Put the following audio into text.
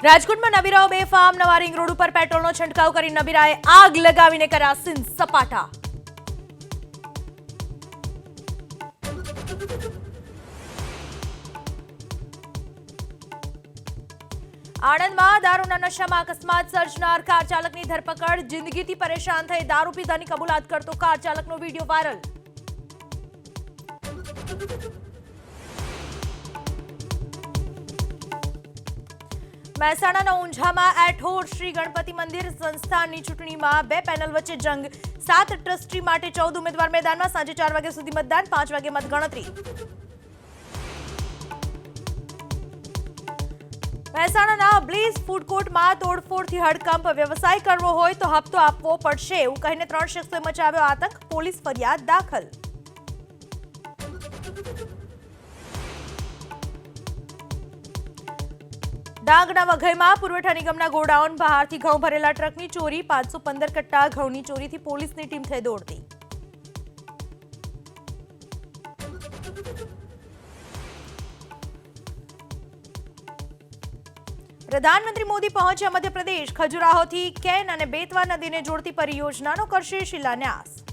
રાજકોટમાં નબીરાઓ બેફામ નવા રિંગ રોડ ઉપર પેટ્રોલનો છંટકાવ કરી નબીરાએ આગ લગાવીને કર્યા સીન સપાટા। આણંદમાં દારૂના નશામાં અકસ્માત સર્જનાર કાર ચાલકની ધરપકડ। જિંદગીથી પરેશાન થઈ દારૂ પીધાની કબૂલાત કરતો કાર ચાલકનો વિડીયો વાયરલ। મહેસાણાના ઊંઝામાં એઠોર શ્રી ગણપતિ મંદિર સંસ્થાનની ચૂંટણીમાં બે પેનલ વચ્ચે જંગ। 7 ટ્રસ્ટી માટે 14 ઉમેદવાર મેદાનમાં। સાંજે 4 વાગ્યા સુધી મતદાન, 5 વાગે મતગણતરી। મહેસાણાના બ્લીઝ ફૂડ કોર્ટમાં તોડફોડથી હડકંપ। વ્યવસાય કરવો હોય તો હપ્તો આપવો પડશે એવું કહીને 3 શખ્સોએ મચાવ્યો આતંક। પોલીસ ફરિયાદ દાખલ। ડાંગના વઘઈમાં પુરવઠા નિગમના ગોડાઉન બહારથી ઘઉં ભરેલા ટ્રકની ચોરી। 515 કટ્ટા ઘઉંની ચોરીથી પોલીસની ટીમ થઈ દોડતી। પ્રધાનમંત્રી મોદી પહોંચ્યા મધ્યપ્રદેશ। ખજુરાહોથી કેન અને બેતવા નદીને જોડતી પરિયોજનાનો કરશે શિલાન્યાસ।